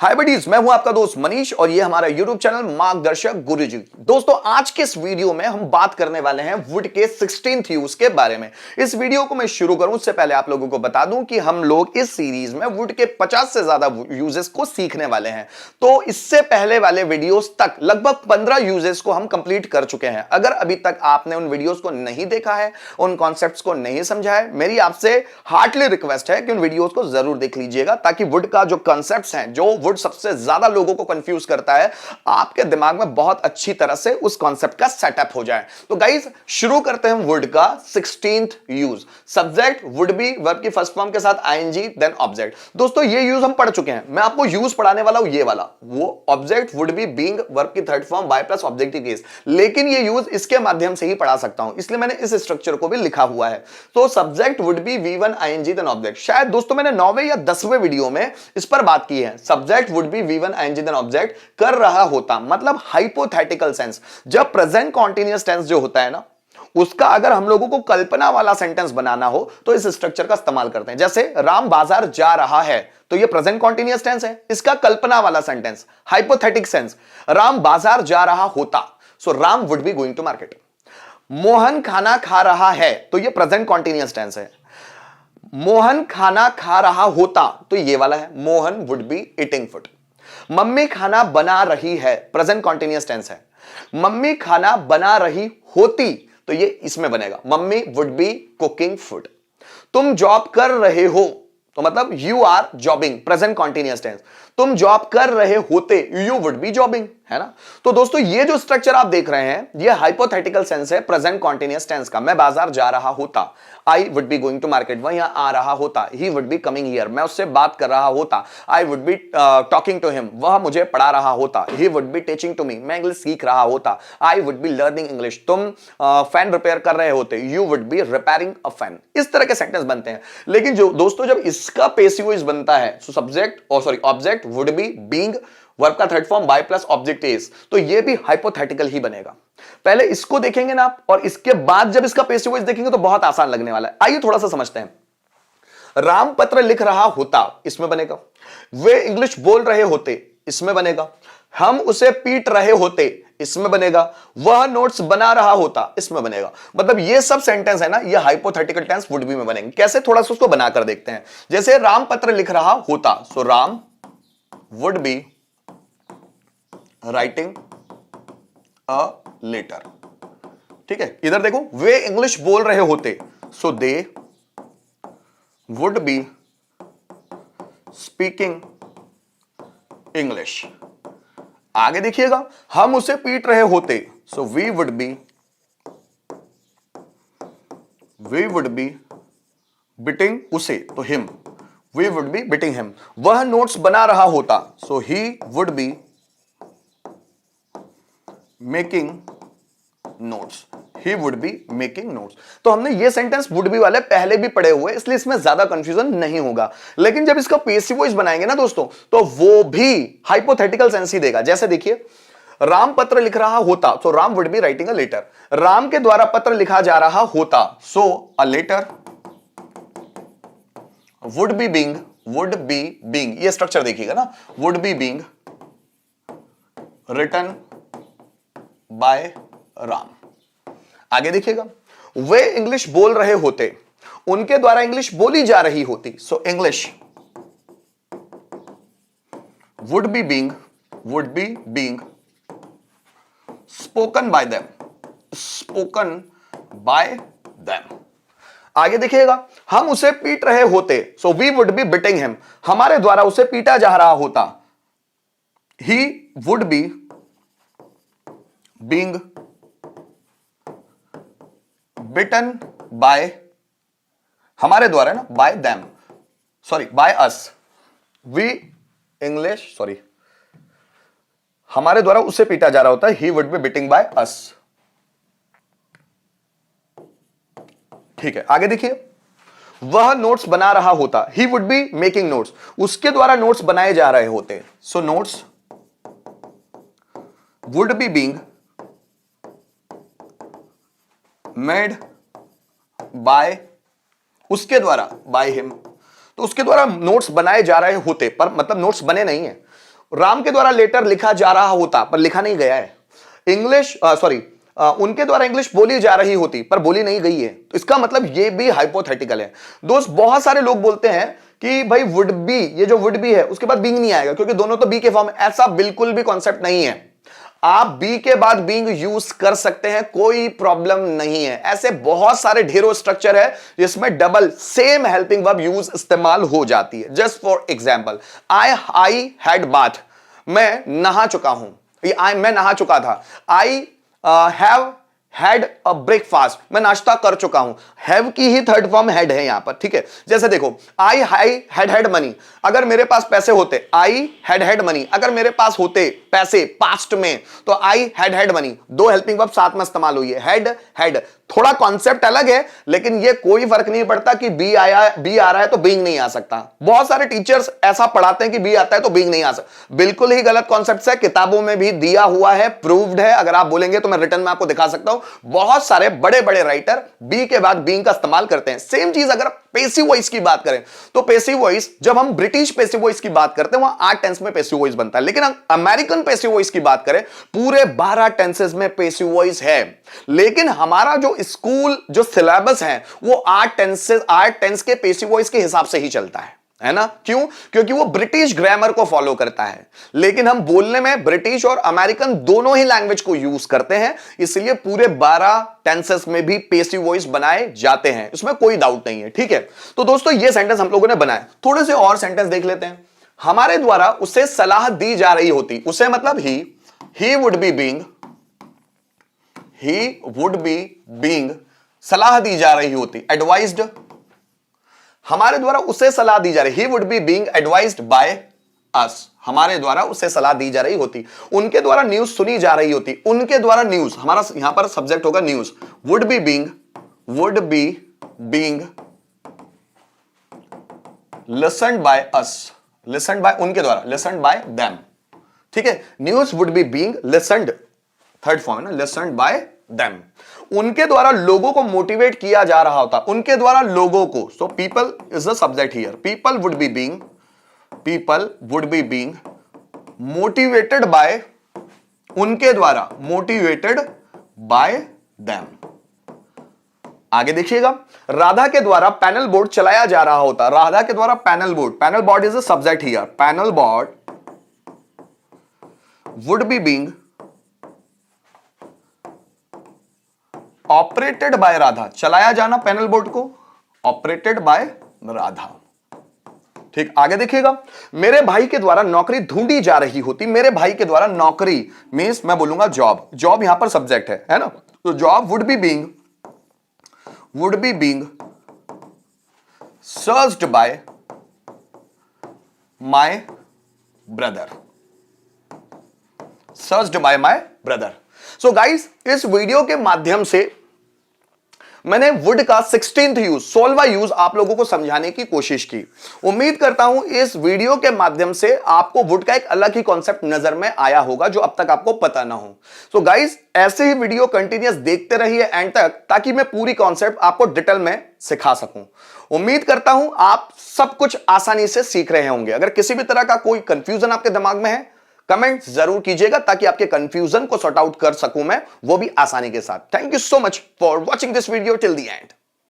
हाय buddies, मैं हूं आपका दोस्त मनीष और ये हमारा यूट्यूब चैनल मार्गदर्शक गुरुजी। दोस्तों, आज के इस वीडियो में हम बात करने वाले हैं वुड के 16th यूज के बारे में। इस वीडियो को मैं शुरू करूं उससे पहले आप लोगों को बता दूं कि हम लोग इस सीरीज में वुड के 50 से ज्यादा यूजेस को सीखने वाले हैं। तो इससे पहले वाले वीडियोस तक लगभग 15 यूजेस को हम कंप्लीट कर चुके हैं। अगर अभी तक आपने उन वीडियोस को नहीं देखा है, उन कॉन्सेप्ट्स को नहीं समझा है, मेरी आपसे हार्टली रिक्वेस्ट है कि उन वीडियोस को जरूर देख लीजिएगा, ताकि वुड का जो कॉन्सेप्ट्स हैं, जो वुड सबसे ज्यादा लोगों को कंफ्यूज करता है, आपके दिमाग में बहुत अच्छी तरह से उस कॉन्सेप्ट का सेटअप हो जाए। तो गाइस, शुरू करते हैं वुड का 16th use. Subject would B verb की फर्स्ट फॉर्म के साथ आईएनजी देन ऑब्जेक्ट। दोस्तों, ये यूज हम पढ़ चुके हैं। मैं आपको यूज पढ़ाने वाला हूं ये वाला, वो object would be being verb की third form by plus objective case. लेकिन ये यूज इसके माध्यम से ही पढ़ा सकता हूं, इसलिए मैंने इस स्ट्रक्चर को भी लिखा हुआ है। तो subject would be V1 ING then object. शायद दोस्तों मैंने 9वें या 10वें वीडियो में इस पर बात की है। Subject would be V1 ING then object कर रहा होता, मतलब हाइपोथेटिकल सेंस। जब प्रेजेंट कॉन्टिन्यूअस टेंस जो होता है ना, उसका अगर हम लोगों को कल्पना वाला सेंटेंस बनाना हो तो इस स्ट्रक्चर का इस्तेमाल करते हैं। जैसे राम बाजार जा रहा है, तो ये प्रेजेंट कॉन्टिन्यूअस टेंस है। इसका कल्पना वाला सेंटेंस हाइपोथेटिक सेंस, राम बाजार जा रहा होता, so Ram would be going to market. Mohan खाना खा रहा है, तो ये प्रेजेंट कॉन्टिन्यूअस टेंस है। मोहन खाना खा रहा होता, तो ये वाला है, Mohan would be eating food. Mummy खाना बना रही है, प्रेजेंट कॉन्टिन्यूअस टेंस है। मम्मी खाना बना रही होती, तो ये इसमें बनेगा, mummy would be cooking food. तुम जॉब कर रहे हो, तो मतलब you are jobbing, present continuous tense. तुम जॉब कर रहे होते, यू वुड बी जॉबिंग, है ना। तो दोस्तों, ये जो स्ट्रक्चर आप देख रहे हैं, ये हाइपोथेटिकल सेंस है प्रेजेंट कॉन्टिन्यूअस टेंस का। मैं बाजार जा रहा होता, I would be going to market. वह यहां आ रहा होता, he would be coming here. मैं उससे बात कर रहा होता, I would be talking to him. वह मुझे पढ़ा रहा होता, he would be teaching to me. मैं इंग्लिश सीख रहा होता, I would be learning English. तुम फैन रिपेयर कर रहे होते, you would be repairing a fan. इस तरह के सेंटेंस बनते हैं। लेकिन जो दोस्तों, जब इसका पैसिव वॉइस बनता है, so subject object would be being verb का third form by plus object is, तो ये भी हाइपोथेटिकल ही बनेगा। पहले इसको देखेंगे ना आप, और इसके बाद जब इसका पैसिव वॉइस देखेंगे तो बहुत आसान लगने वाला है। आइए थोड़ा सा समझते हैं। राम पत्र लिख रहा होता, इसमें बनेगा। वे इंग्लिश बोल रहे होते, इसमें बनेगा। हम उसे पीट रहे होते, इसमें बनेगा। वह नोट्स बना रहा होता, इसमें बनेगा। मतलब ये सब सेंटेंस है ना, ये हाइपोथेटिकल टेंस वुड बी में बनेंगे। कैसे, थोड़ा सा उसको बनाकर देखते हैं। जैसे राम पत्र लिख रहा होता, so Ram would be writing a letter. ठीक है, इधर देखो, वे इंग्लिश बोल रहे होते, so they would be speaking English. आगे देखिएगा, हम उसे पीट रहे होते, so we would be beating उसे, तो him, we would be beating him. वह नोट्स बना रहा होता, so he would be making notes, he would be making notes. तो हमने ये सेंटेंस वुड बी वाले पहले भी पढ़े हुए, इसलिए इसमें ज्यादा कंफ्यूजन नहीं होगा। लेकिन जब इसका पैसिव वॉइस बनाएंगे ना दोस्तों, तो वो भी हाइपोथेटिकल सेंस ही देगा। जैसे देखिए, राम पत्र लिख रहा होता, तो Ram would be writing a letter. Ram के द्वारा पत्र लिखा जा रहा होता, so a letter would be being, ये स्ट्रक्चर देखिएगा ना, would be being written by Ram. आगे देखिएगा, वे इंग्लिश बोल रहे होते, उनके द्वारा इंग्लिश बोली जा रही होती, so English would be being spoken by them. आगे देखिएगा, हम उसे पीट रहे होते, so we would be beating him. हमारे द्वारा उसे पीटा जा रहा होता, he would be being beaten by, हमारे द्वारा ना, by them, sorry by us. We English, sorry, हमारे द्वारा उसे पीटा जा रहा होता है, he would be beating by us. ठीक है, आगे देखिए, वह नोट्स बना रहा होता, he would be making notes. उसके द्वारा नोट्स बनाए जा रहे होते, so notes would be being made by, उसके द्वारा बाय हिम। तो उसके द्वारा नोट्स बनाए जा रहे होते, पर मतलब नोट्स बने नहीं है, राम के द्वारा लेटर लिखा जा रहा होता पर लिखा नहीं गया है। इंग्लिश उनके द्वारा इंग्लिश बोली जा रही होती पर बोली नहीं गई है। तो इसका मतलब ये भी हाइपोथेटिकल है। दोस्त बहुत सारे लोग बोलते हैं कि भाई वुड बी, ये जो वुड बी है उसके बाद बीइंग नहीं आएगा क्योंकि दोनों तो बी के फॉर्म। ऐसा बिल्कुल भी कॉन्सेप्ट नहीं है। आप बी के बाद बीइंग यूज कर सकते हैं, कोई प्रॉब्लम नहीं है। ऐसे बहुत सारे ढेरों स्ट्रक्चर है जिसमें double same helping verb use इस्तेमाल हो जाती है। Just for example, I had bath, मैं नहा चुका हूं, मैं नहा चुका था। I have had a breakfast, मैं नाश्ता कर चुका हूं। हैव की ही थर्ड फॉर्म हैड है यहां पर, ठीक है। जैसे देखो, आई हैड मनी, अगर मेरे पास पैसे होते, आई हैड मनी, अगर मेरे पास होते पैसे पास्ट में तो आई हैड मनी। दो हेल्पिंग वर्ब साथ में इस्तेमाल हुई है, हैड। थोड़ा कॉन्सेप्ट अलग है लेकिन ये कोई फर्क नहीं पड़ता कि बी आ रहा है तो बीइंग नहीं आ सकता। बहुत सारे टीचर्स ऐसा पढ़ाते हैं कि बी आता है तो बीइंग नहीं आ सकता। बिल्कुल ही गलत कॉन्सेप्ट है, किताबों में भी दिया हुआ है, प्रूव्ड है। अगर आप बोलेंगे तो मैं रिटर्न में आपको दिखा सकता हूं। बहुत सारे बड़े बड़े राइटर बी के बाद बीइंग का इस्तेमाल करते हैं। सेम चीज अगर पेसिव वॉइस की बात करें तो पेसिव वॉइस, जब हम ब्रिटिश पेसिव वॉइस की बात करते हैं वहां 8 टेंस में पेसिव वॉइस बनता है, लेकिन अमेरिकन पेसिव वॉइस की बात करें पूरे 12 टेंसेस में पेसिव वॉइस है। लेकिन हमारा जो स्कूल जो सिलेबस है वो 8 टेंस के पेसिव वॉइस के हिसाब से ही चलता है ना। क्यों? क्योंकि वो ब्रिटिश ग्रामर को फॉलो करता है। लेकिन हम बोलने में ब्रिटिश और अमेरिकन दोनों ही लैंग्वेज को यूज करते हैं, इसलिए पूरे 12 टेंसेस में भी पेसिव वॉइस बनाए जाते हैं, इसमें कोई डाउट नहीं है, ठीक है। तो दोस्तों ये सेंटेंस हम लोगों ने बनाए। थोड़े से और सेंटेंस देख लेते हैं। हमारे द्वारा उसे सलाह दी जा रही होती, उसे मतलब ही वुड बी बीइंग, सलाह दी जा रही होती, एडवाइज्ड। हमारे द्वारा उसे सलाह दी जा रही, ही would be being advised by us, हमारे द्वारा उसे सलाह दी जा रही होती। उनके द्वारा न्यूज सुनी जा रही होती, उनके द्वारा न्यूज, हमारा यहां पर सब्जेक्ट होगा news. Would be being listened by us, listened by उनके द्वारा, लिसन्ड बाय देम, ठीक है। News would be being listened, third form है ना, लिसन्ड बाय देम। उनके द्वारा लोगों को मोटिवेट किया जा रहा होता, उनके द्वारा लोगों को। So people is the subject here. People would be being motivated by, उनके द्वारा मोटिवेटेड बाय देम। आगे देखिएगा, राधा के द्वारा पैनल बोर्ड चलाया जा रहा होता, राधा के द्वारा panel board is the subject here. Panel board would be being operated by Radha, चलाया जाना पैनल बोर्ड को, ऑपरेटेड बाय राधा, ठीक। आगे देखिएगा, मेरे भाई के द्वारा नौकरी ढूंढी जा रही होती, मेरे भाई के द्वारा नौकरी मींस मैं बोलूंगा जॉब, जॉब यहां पर सब्जेक्ट है ना। तो job would be being searched by my brother, searched by my brother. So guys, इस वीडियो के माध्यम से मैंने वुड का 16th यूज, 16वां यूज आप लोगों को समझाने की कोशिश की। उम्मीद करता हूं इस वीडियो के माध्यम से आपको वुड का एक अलग ही कॉन्सेप्ट नजर में आया होगा जो अब तक आपको पता ना हो। सो गाइस, ऐसे ही वीडियो कंटिन्यूअस देखते रहिए एंड तक, ताकि मैं पूरी कॉन्सेप्ट आपको डिटेल में सिखा सकूं। उम्मीद करता हूं आप सब कुछ आसानी से सीख रहे होंगे। अगर किसी भी तरह का कोई कंफ्यूजन आपके दिमाग में है, कमेंट जरूर कीजिएगा ताकि आपके कंफ्यूजन को सॉर्ट आउट कर सकूं मैं, वो भी आसानी के साथ। Thank you so much for watching this video till the end.